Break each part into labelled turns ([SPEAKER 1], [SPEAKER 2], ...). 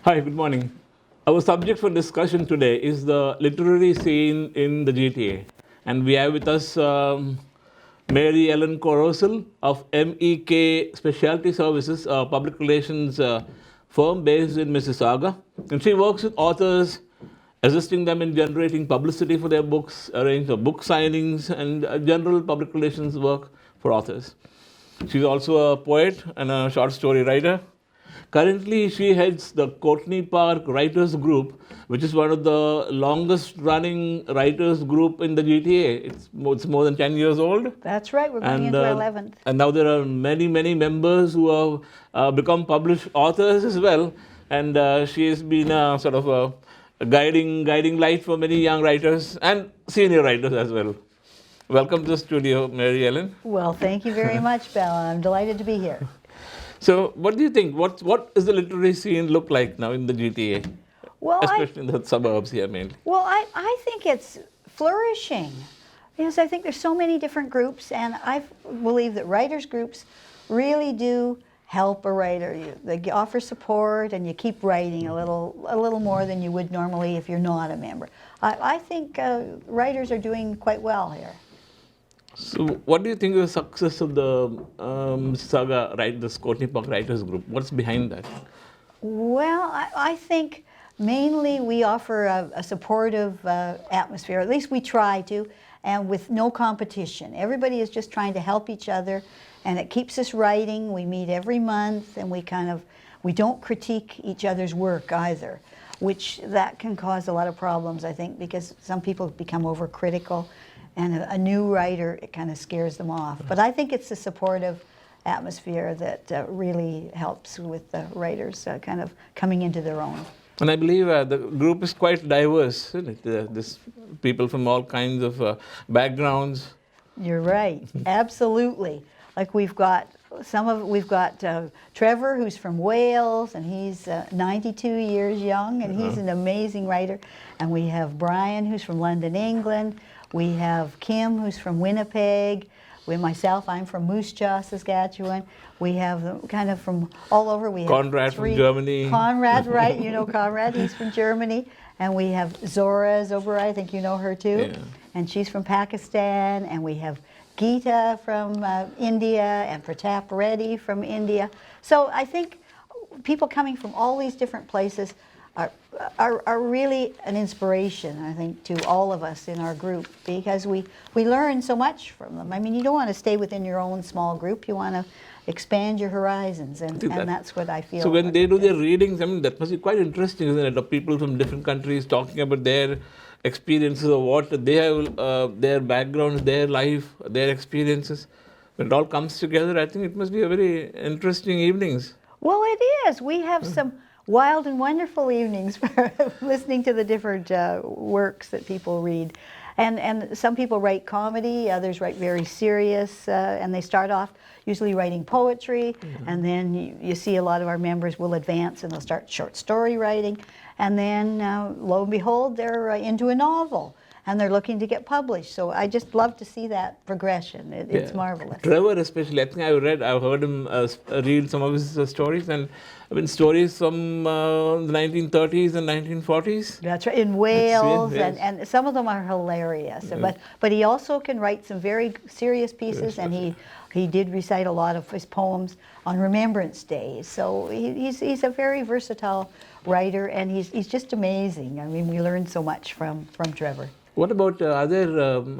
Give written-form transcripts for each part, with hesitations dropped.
[SPEAKER 1] Hi, good morning. Our subject for discussion today is the literary scene in the GTA. And we have with us Mary Ellen Koroscil of M.E.K Specialty Services, a public relations firm based in Mississauga. And she works with authors, assisting them in generating publicity for their books, arrange book signings, and general public relations work for authors. She's also a poet and a short story writer. Currently, she heads the Courtney Park Writers group, which is one of the longest running writers group in the GTA. It's more than 10 years old.
[SPEAKER 2] That's right, we're going into our 11th.
[SPEAKER 1] And now there are many, many members who have become published authors as well. And she has been a sort of a guiding light for many young writers and senior writers as well. Welcome to the studio, Mary Ellen.
[SPEAKER 2] Well, thank you very much, Bella. I'm delighted to be here.
[SPEAKER 1] So, what do you think? What does the literary scene look like now in the GTA?
[SPEAKER 2] Well,
[SPEAKER 1] especially in the suburbs here mainly.
[SPEAKER 2] Well, I think it's flourishing. Yes, I think there's so many different groups, and I believe that writers groups really do help a writer. They offer support, and you keep writing a little more than you would normally if you're not a member. I think writers are doing quite well here.
[SPEAKER 1] So, what do you think is the success of the Mississauga, this Courtney Park Writers group? What's behind that?
[SPEAKER 2] Well, I think mainly we offer a supportive atmosphere. At least we try to, and with no competition. Everybody is just trying to help each other, and it keeps us writing. We meet every month, and we don't critique each other's work either, which that can cause a lot of problems, I think, because some people become overcritical. And a new writer, it kind of scares them off. But I think it's the supportive atmosphere that really helps with the writers kind of coming into their own.
[SPEAKER 1] And I believe the group is quite diverse, isn't it? There's people from all kinds of backgrounds.
[SPEAKER 2] You're right, absolutely. Like we've got Trevor, who's from Wales, and he's 92 years young, and he's an amazing writer. And we have Brian, who's from London, England. We have Kim, who's from Winnipeg. Myself, I'm from Moose Jaw, Saskatchewan. We have them kind of from all over. We have
[SPEAKER 1] Conrad from Germany.
[SPEAKER 2] Conrad, right? You know Conrad, he's from Germany. And we have Zora Zobar, I think you know her too.
[SPEAKER 1] Yeah.
[SPEAKER 2] And she's from Pakistan. And we have Geeta from India and Pratap Reddy from India. So I think people coming from all these different places are really an inspiration, I think, to all of us in our group, because we learn so much from them. I mean, you don't want to stay within your own small group. You want to expand your horizons, and that's what I feel.
[SPEAKER 1] So when they do their readings, I mean, that must be quite interesting, isn't it? Of people from different countries talking about their experiences of what they have, their backgrounds, their life, their experiences. When it all comes together, I think it must be a very interesting evenings.
[SPEAKER 2] Well, it is. We have some wild and wonderful evenings for listening to the different works that people read. And some people write comedy, others write very serious, and they start off usually writing poetry, and then you see a lot of our members will advance and they'll start short story writing, and then lo and behold, they're into a novel. And they're looking to get published. So I just love to see that progression. It's marvelous.
[SPEAKER 1] Trevor especially, I think I've heard him read some of his stories, and I mean stories from the 1930s and 1940s.
[SPEAKER 2] That's right, in Wales,
[SPEAKER 1] yes.
[SPEAKER 2] and some of them are hilarious. But he also can write some very serious pieces, and he did recite a lot of his poems on Remembrance Day. So he's a very versatile writer, and he's just amazing. I mean, we learn so much from Trevor.
[SPEAKER 1] What about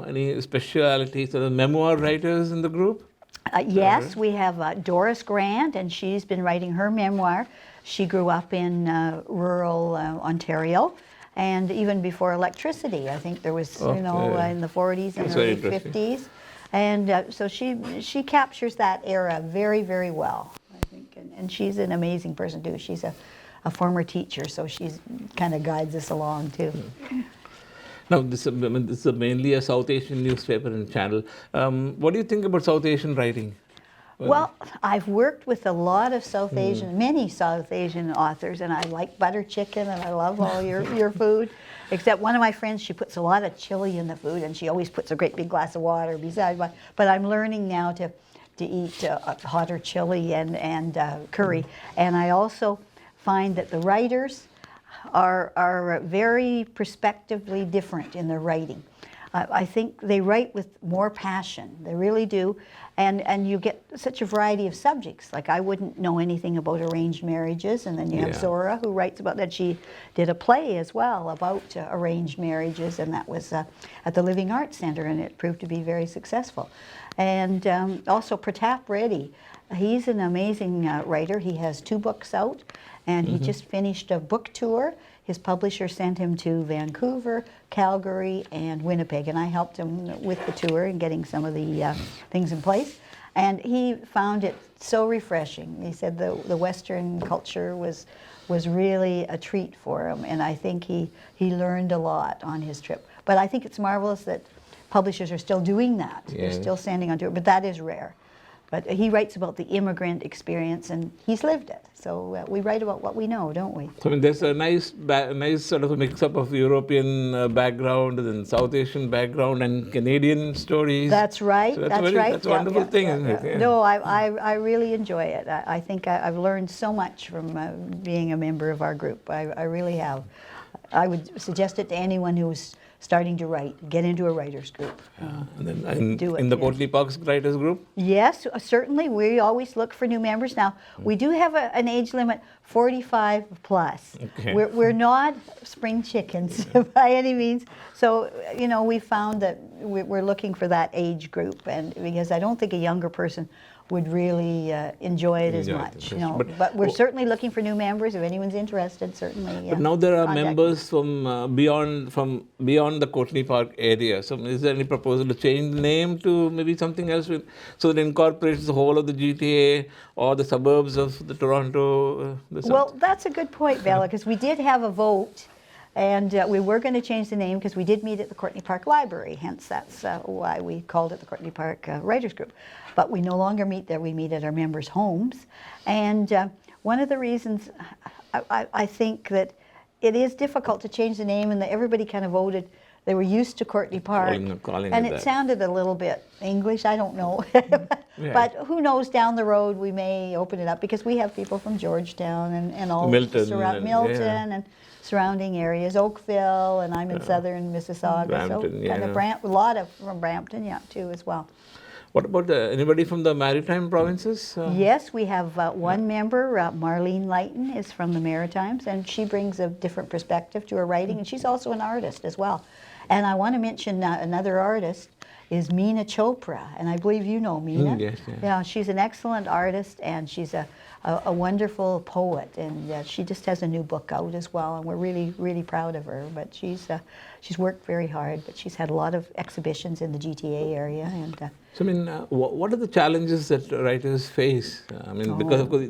[SPEAKER 1] any specialities, memoir writers in the group?
[SPEAKER 2] Yes, we have Doris Grant, and she's been writing her memoir. She grew up in rural Ontario, and even before electricity. I think there was, in the 40s and early 50s. And so she captures that era very, very well, I think. And she's an amazing person, too. She's a former teacher, so she's kind of guides us along, too.
[SPEAKER 1] Now, this is mainly a South Asian newspaper and channel. What do you think about South Asian writing?
[SPEAKER 2] Well, I've worked with a lot of many South Asian authors, and I like butter chicken, and I love all your food. Except one of my friends, she puts a lot of chili in the food, and she always puts a great big glass of water beside. But I'm learning now to eat hotter chili and curry. And I also find that the writers are very prospectively different in their writing. I think they write with more passion, they really do, and you get such a variety of subjects. Like I wouldn't know anything about arranged marriages, and then you have Zora who writes about that. She did a play as well about arranged marriages, and that was at the Living Arts Centre, and it proved to be very successful. And also Pratap Reddy, he's an amazing writer. He has 2 books out, and he just finished a book tour. His publisher sent him to Vancouver, Calgary, and Winnipeg, and I helped him with the tour and getting some of the things in place. And he found it so refreshing. He said the Western culture was really a treat for him, and I think he learned a lot on his trip. But I think it's marvelous that publishers are still doing that. They're still sending on tour, but that is rare. But he writes about the immigrant experience, and he's lived it. So we write about what we know, don't we?
[SPEAKER 1] So I mean, there's a nice sort of a mix-up of European background and South Asian background and Canadian stories.
[SPEAKER 2] That's right.
[SPEAKER 1] So
[SPEAKER 2] that's right.
[SPEAKER 1] That's a wonderful thing, isn't it? Yeah.
[SPEAKER 2] No, I really enjoy it. I think I've learned so much from being a member of our group. I really have. I would suggest it to anyone who's starting to write. Get into a writers group.
[SPEAKER 1] And then
[SPEAKER 2] do it,
[SPEAKER 1] in the Courtney Park Writers group?
[SPEAKER 2] Yes, certainly. We always look for new members. Now, we do have an age limit, 45 plus.
[SPEAKER 1] Okay.
[SPEAKER 2] We're not spring chickens by any means. So, you know, we found that we're looking for that age group, and because I don't think a younger person would really enjoy it as much. You know, but we're certainly looking for new members. If anyone's interested, certainly.
[SPEAKER 1] But now there are
[SPEAKER 2] contact
[SPEAKER 1] members from beyond the Courtney Park area. So is there any proposal to change the name to maybe something else, so that incorporates the whole of the GTA or the suburbs of the Toronto?
[SPEAKER 2] Well, that's a good point, Bella, because we did have a vote. And we were going to change the name because we did meet at the Courtney Park Library, hence that's why we called it the Courtney Park Writers Group. But we no longer meet there, we meet at our members' homes. And one of the reasons I think that it is difficult to change the name, and that everybody kind of voted, they were used to Courtney Park, and it sounded a little bit English, I don't know. But who knows, down the road we may open it up, because we have people from Georgetown and all
[SPEAKER 1] Milton
[SPEAKER 2] and surrounding areas, Oakville, and I'm in southern Mississauga,
[SPEAKER 1] Brampton,
[SPEAKER 2] so kind of a lot of from Brampton, too, as well.
[SPEAKER 1] What about anybody from the maritime provinces?
[SPEAKER 2] Yes, we have one member, Marlene Lighton, is from the Maritimes, and she brings a different perspective to her writing, and she's also an artist as well. And I want to mention another artist is Meena Chopra, and I believe you know Meena.
[SPEAKER 1] Yes.
[SPEAKER 2] Yeah, she's an excellent artist, and she's a wonderful poet, and she just has a new book out as well, and we're really, really proud of her. But she's worked very hard, but she's had a lot of exhibitions in the GTA area. And
[SPEAKER 1] so, I mean, what are the challenges that writers face? I mean, because of course,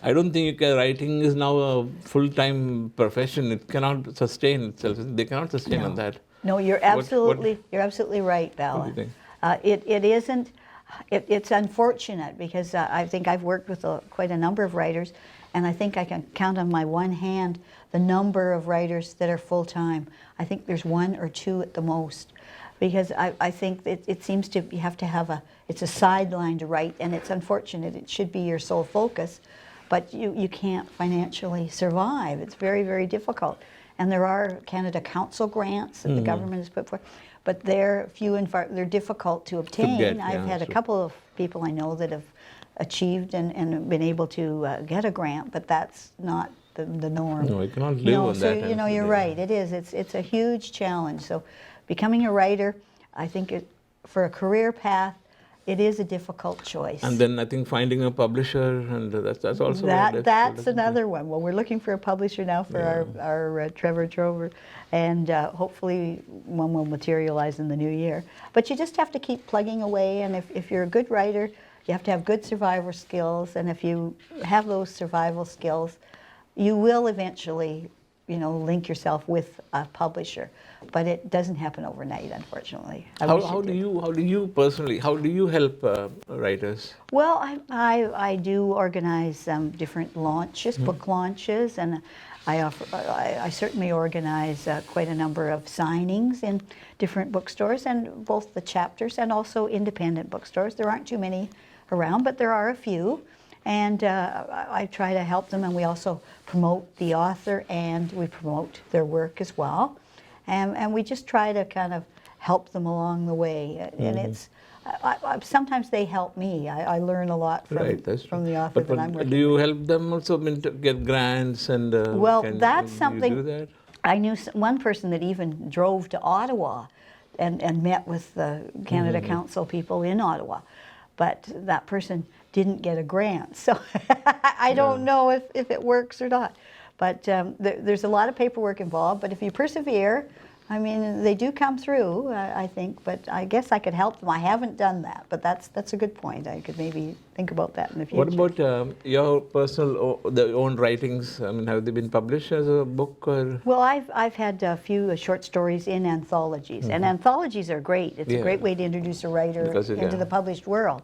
[SPEAKER 1] I don't think writing is now a full-time profession. It cannot sustain itself. They cannot sustain on that.
[SPEAKER 2] No, you're absolutely right, Bella.
[SPEAKER 1] What do you think?
[SPEAKER 2] It isn't. It's unfortunate, because I think I've worked with quite a number of writers, and I think I can count on my one hand the number of writers that are full-time. I think there's 1 or 2 at the most, because I think it seems to, you have to have it's a sideline to write, and it's unfortunate. It should be your sole focus, but you can't financially survive. It's very, very difficult. And there are Canada Council grants that the government has put forth, but they're few and far, they're difficult to obtain. I've had a couple of people I know that have achieved and been able to get a grant, but that's not the norm.
[SPEAKER 1] No, you cannot live on that.
[SPEAKER 2] So, you know, you're right, it is. It's a huge challenge. So becoming a writer, I think for a career path, it is a difficult choice.
[SPEAKER 1] And then I think finding a publisher, and that's also
[SPEAKER 2] that's another one. Well, we're looking for a publisher now for our Trevor Trover, and hopefully one will materialize in the new year. But you just have to keep plugging away, and if you're a good writer, you have to have good survival skills, and if you have those survival skills, you will eventually, you know, link yourself with a publisher. But it doesn't happen overnight, unfortunately.
[SPEAKER 1] How do you personally help writers?
[SPEAKER 2] Well, I do organize different launches, book launches, and I certainly organize quite a number of signings in different bookstores, and both the chapters and also independent bookstores. There aren't too many around, but there are a few. And I try to help them, and we also promote the author, and we promote their work as well. And we just try to kind of help them along the way. And it's, sometimes they help me. I learn a lot from,
[SPEAKER 1] Right, that's
[SPEAKER 2] from
[SPEAKER 1] true.
[SPEAKER 2] the author that I'm
[SPEAKER 1] But
[SPEAKER 2] working
[SPEAKER 1] do you help them also, I mean, to get grants and
[SPEAKER 2] Well,
[SPEAKER 1] can
[SPEAKER 2] that's
[SPEAKER 1] you
[SPEAKER 2] something.
[SPEAKER 1] do that?
[SPEAKER 2] I knew one person that even drove to Ottawa and met with the Canada Council people in Ottawa, but that person didn't get a grant. So I don't know if it works or not. But there's a lot of paperwork involved, but if you persevere, I mean, they do come through, I think, but I guess I could help them. I haven't done that, but that's a good point. I could maybe think about that in the future.
[SPEAKER 1] What about your personal, the own writings? I mean, have they been published as a book or?
[SPEAKER 2] Well, I've had a few short stories in anthologies, and anthologies are great. It's a great way to introduce a writer into the published world.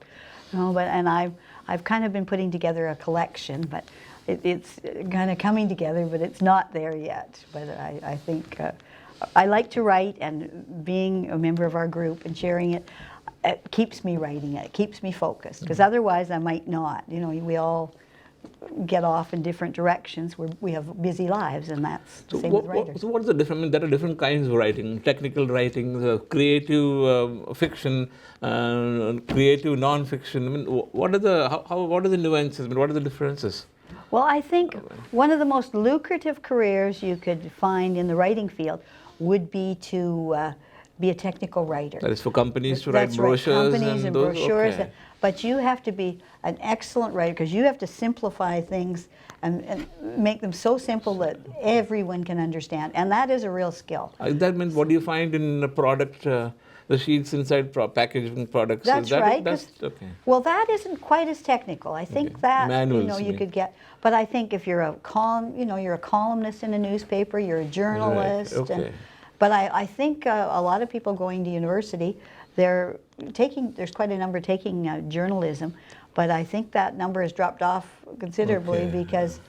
[SPEAKER 2] You know, and I've kind of been putting together a collection, but it's kind of coming together, but it's not there yet. But I think I like to write, and being a member of our group and sharing it, it keeps me writing it. It keeps me focused, because otherwise I might not. You know, we all get off in different directions. We have busy lives, and that's the same with writers.
[SPEAKER 1] So what is the difference? I mean, there are different kinds of writing: technical writing, creative fiction, creative non-fiction. I mean, what are the nuances? I mean, what are the differences?
[SPEAKER 2] Well, I think one of the most lucrative careers you could find in the writing field would be to be a technical writer.
[SPEAKER 1] That is for companies to write
[SPEAKER 2] That's
[SPEAKER 1] brochures.
[SPEAKER 2] Right, companies and
[SPEAKER 1] those,
[SPEAKER 2] brochures.
[SPEAKER 1] okay.
[SPEAKER 2] But you have to be an excellent writer, because you have to simplify things and make them so simple that everyone can understand. And that is a real skill.
[SPEAKER 1] That means, what do you find in a product, the sheets inside packaging products?
[SPEAKER 2] That's right.
[SPEAKER 1] Okay.
[SPEAKER 2] Well, that isn't quite as technical. I think that
[SPEAKER 1] Manuals,
[SPEAKER 2] you could get. But I think if you're a you're a columnist in a newspaper, you're a journalist.
[SPEAKER 1] Right. Okay.
[SPEAKER 2] But I think a lot of people going to university, there's quite a number taking journalism, but I think that number has dropped off considerably because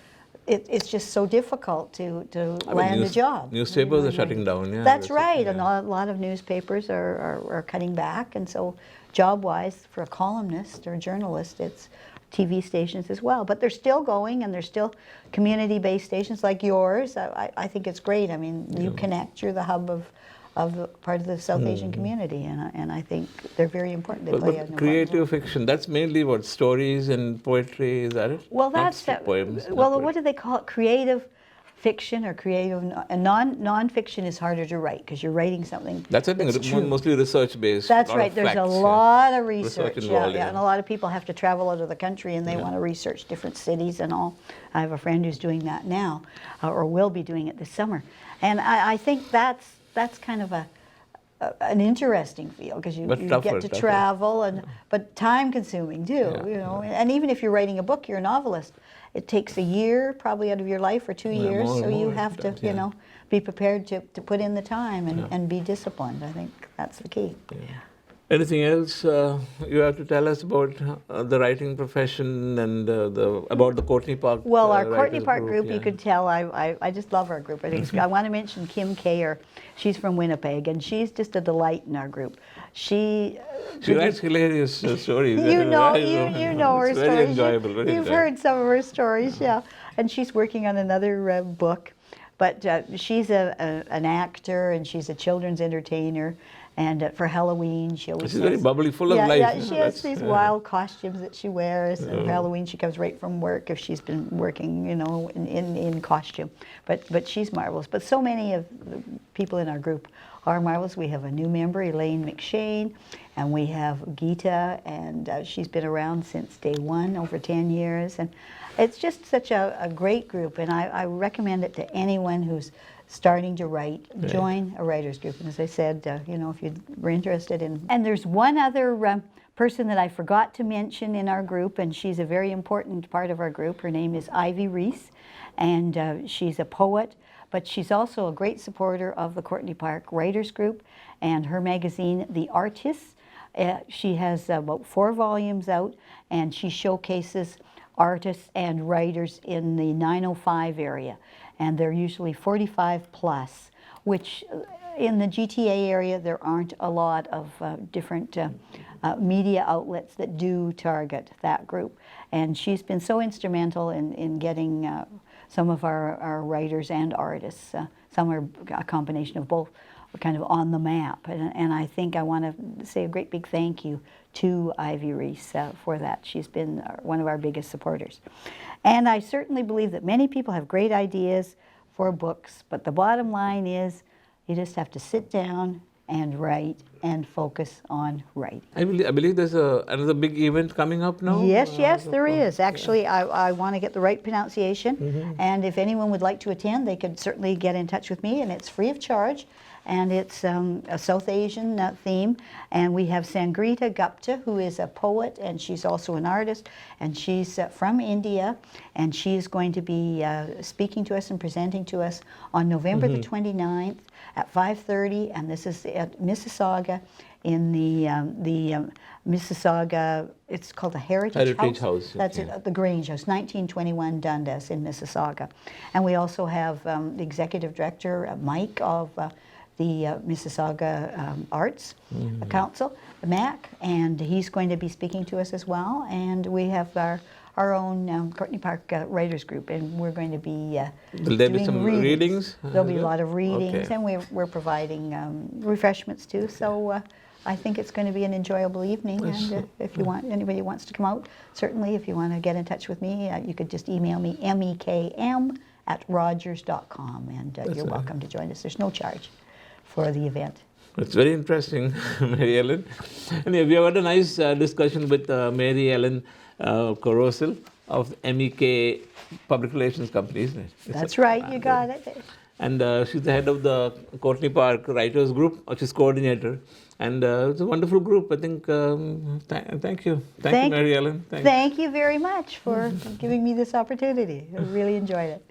[SPEAKER 2] it's just so difficult to land a job.
[SPEAKER 1] Newspapers are shutting down. Yeah,
[SPEAKER 2] that's right, and a lot of newspapers are cutting back, and so job-wise, for a columnist or a journalist, it's TV stations as well. But they're still going, and there's still community-based stations like yours. I think it's great. I mean, you connect. You're the hub of part of the South Asian community, and I think they're very important. They play an important
[SPEAKER 1] creative
[SPEAKER 2] role.
[SPEAKER 1] fiction, that's mainly what, stories and poetry, is that it?
[SPEAKER 2] Well, that's
[SPEAKER 1] poems.
[SPEAKER 2] well, what do they call it? Creative fiction or creative, and non-fiction is harder to write, because you're writing something
[SPEAKER 1] that's mostly research-based.
[SPEAKER 2] That's right. There's a lot of research.
[SPEAKER 1] Involved,
[SPEAKER 2] and a lot of people have to travel out of the country, and they want to research different cities and all. I have a friend who's doing that now, or will be doing it this summer, and I think that's kind of an interesting field, because you get to travel, but time-consuming too. You know, and even if you're writing a book, you're a novelist. It takes a year probably out of your life, or 2 years, so you have to, you know, be prepared to put in the time and be disciplined. I think that's the key.
[SPEAKER 1] Yeah. Anything else you have to tell us about the writing profession and about the Courtney Park?
[SPEAKER 2] Well, our Courtney Park group, you could tell, I just love our group. I think I want to mention M.E.K. She's from Winnipeg, and she's just a delight in our group. She
[SPEAKER 1] writes hilarious stories.
[SPEAKER 2] You know her stories.
[SPEAKER 1] Very enjoyable.
[SPEAKER 2] You've heard some of her stories, yeah. And she's working on another book, but she's an actor, and she's a children's entertainer. And for Halloween, she always
[SPEAKER 1] She's very bubbly, full of life.
[SPEAKER 2] Yeah, she has these wild costumes that she wears. And for Halloween, she comes right from work if she's been working, you know, in costume. But she's marvelous. But so many of the people in our group are marvelous. We have a new member, Elaine McShane, and we have Geeta, and she's been around since day one, over 10 years. And it's just such a great group, and I recommend it to anyone who's starting to write. Join a writers group. And as I said, you know, if you were interested in. And there's one other person that I forgot to mention in our group, and she's a very important part of our group. Her name is Ivy Reese, and she's a poet, but she's also a great supporter of the Courtney Park Writers group and her magazine, The Artists. She has about 4 volumes out, and she showcases artists and writers in the 905 area. And they're usually 45 plus, which in the GTA area, there aren't a lot of different media outlets that do target that group. And she's been so instrumental in getting some of our writers and artists, some are a combination of both, kind of on the map. And I think I want to say a great big thank you to Ivy Reese for that. She's been one of our biggest supporters. And I certainly believe that many people have great ideas for books, but the bottom line is you just have to sit down and write and focus on writing.
[SPEAKER 1] I believe there's another big event coming up now?
[SPEAKER 2] Yes, there is. Actually, I want to get the right pronunciation, and if anyone would like to attend, they could certainly get in touch with me, and it's free of charge, and it's a South Asian theme, and we have Sangrita Gupta, who is a poet, and she's also an artist, and she's from India, and she's going to be speaking to us and presenting to us on November the 29th at 5:30, and this is at Mississauga in the Mississauga, it's called the Heritage House. That's it, the Grange House, 1921 Dundas in Mississauga. And we also have the Executive Director, M.E.K, of the Mississauga Arts Council, the M.E.K, and he's going to be speaking to us as well. And we have our own Courtney Park Writers group, and we're going to be
[SPEAKER 1] Will there be some readings?
[SPEAKER 2] There'll be a lot of readings, and we're providing refreshments too. So I think it's going to be an enjoyable evening. And if you want, anybody wants to come out, certainly. If you want to get in touch with me, you could just email me mekm@rogers.com, and you're welcome to join us. There's no charge for the event.
[SPEAKER 1] It's very interesting, Mary Ellen. And we have had a nice discussion with Mary Ellen Koroscil of M.E.K Public Relations Company, isn't it?
[SPEAKER 2] That's right, you got it.
[SPEAKER 1] And she's the head of the Courtney Park Writers group, she's coordinator. And it's a wonderful group. I think, thank you. Thank you, Mary Ellen.
[SPEAKER 2] Thank you very much for giving me this opportunity. I really enjoyed it.